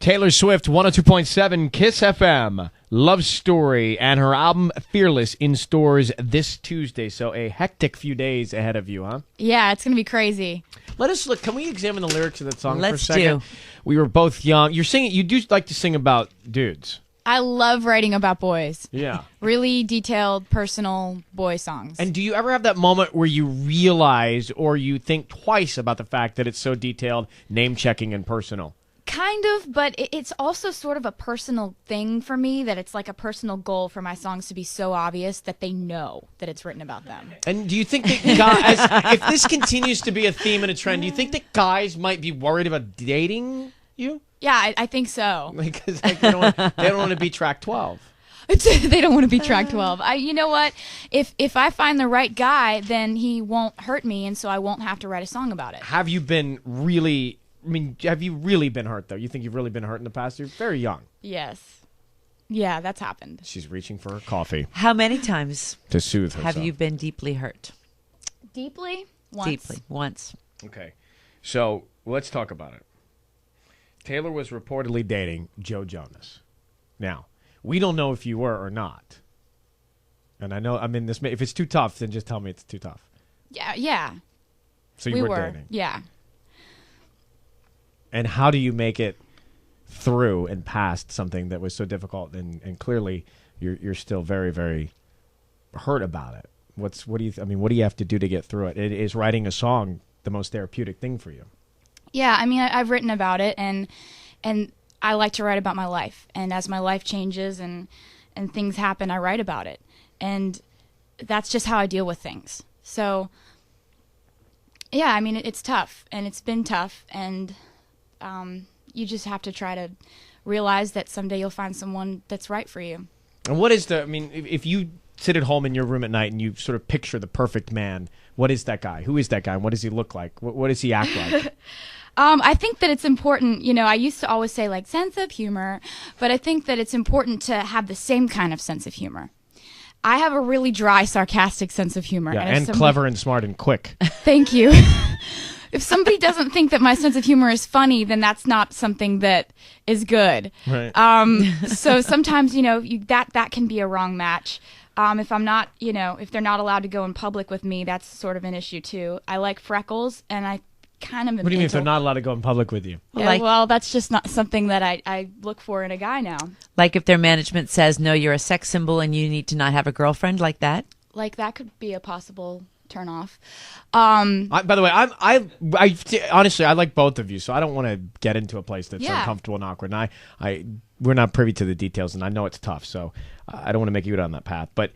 Taylor Swift, 102.7 KISS FM, Love Story, and her album Fearless in stores this Tuesday. So a hectic few days ahead of you, huh? Yeah, it's going to be crazy. Let us look. Can we examine the lyrics of that song Let's for a second? do. We were both young. You're singing. You do like to sing about dudes. I love writing about boys. Yeah. Really detailed, personal boy songs. And do you ever have that moment where you realize or you think twice about the fact that it's so detailed, name-checking, and personal? Kind of, but it's also sort of a personal thing for me, that it's like a personal goal for my songs to be so obvious that they know that it's written about them. And do you think that guys, if this continues to be a theme and a trend, do you think that guys might be worried about dating you? Yeah, I think so. Because they don't want to be track 12. They don't want to be track 12. You know what? If I find the right guy, then he won't hurt me, and so I won't have to write a song about it. Have you really been hurt, though? You think you've really been hurt in the past? You're very young. Yes. Yeah, that's happened. She's reaching for her coffee. How many times To soothe herself. have you been deeply hurt? Deeply? Once. Deeply. Once. Okay. So let's talk about it. Taylor was reportedly dating Joe Jonas. Now, we don't know if you were or not. And I know, this. If it's too tough, then just tell me it's too tough. Yeah. So you were dating. Yeah. And how do you make it through and past something that was so difficult? And clearly, you're still very, very hurt about it. What do you have to do to get through it? Is writing a song the most therapeutic thing for you? Yeah, I've written about it, and I like to write about my life. And as my life changes and things happen, I write about it. And that's just how I deal with things. So, yeah, it's tough, and it's been tough, and you just have to try to realize that someday you'll find someone that's right for you. And what is if you sit at home in your room at night and you sort of picture the perfect man, what is that guy? Who is that guy? And what does he look like? What does he act like? I think that it's important, I used to always say, sense of humor, but I think that it's important to have the same kind of sense of humor. I have a really dry, sarcastic sense of humor. Yeah, and clever and smart and quick. Thank you. If somebody doesn't think that my sense of humor is funny, then that's not something that is good. Right. So sometimes, that can be a wrong match. If I'm not, if they're not allowed to go in public with me, that's sort of an issue too. I like freckles, and I kind of... What do you mean if they're not allowed to go in public with you? Yeah, well, that's just not something that I look for in a guy now. Like if their management says, no, you're a sex symbol and you need to not have a girlfriend, like that? Like that could be a possible turn off. By the way, I honestly, I like both of you, so I don't want to get into a place that's uncomfortable and awkward. And we're not privy to the details, and I know it's tough, so I don't want to make you go down that path. But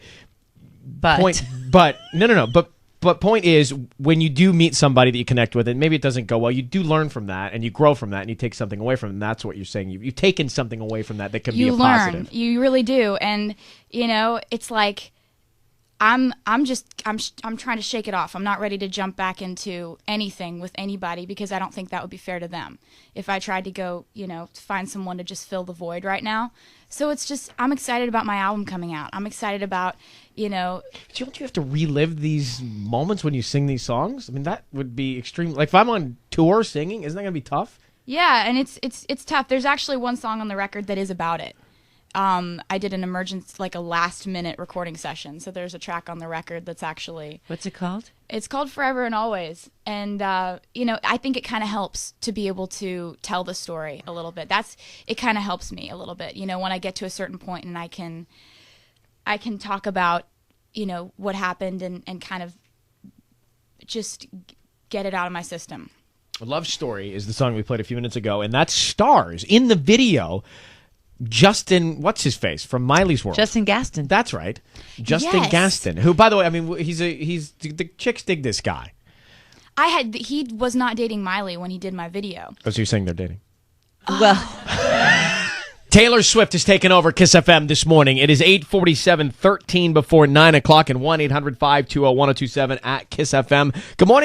point is, when you do meet somebody that you connect with, and maybe it doesn't go well, you do learn from that, and you grow from that, and you take something away from it. And that's what you're saying. You've taken something away from that can be a positive. You really do, and it's like I'm trying to shake it off. I'm not ready to jump back into anything with anybody because I don't think that would be fair to them if I tried to go, find someone to just fill the void right now. So it's just, I'm excited about my album coming out. I'm excited about, Don't you have to relive these moments when you sing these songs? That would be extreme. Like if I'm on tour singing, isn't that going to be tough? Yeah, and it's tough. There's actually one song on the record that is about it. I did an emergency, a last-minute recording session. So there's a track on the record that's actually... What's it called? It's called Forever and Always. And, I think it kind of helps to be able to tell the story a little bit. It kind of helps me a little bit, when I get to a certain point and I can talk about, what happened and kind of just get it out of my system. Love Story is the song we played a few minutes ago, and that stars in the video Justin, what's his face from Miley's World? Justin Gaston. That's right, Justin Gaston. Who, by the way, he's the chicks dig this guy. He was not dating Miley when he did my video. Oh, so you're saying they're dating? Well, Taylor Swift has taken over KISS FM this morning. It is 8:47, 13 before 9 o'clock, and 1-800-520-1027 at KISS FM. Good morning.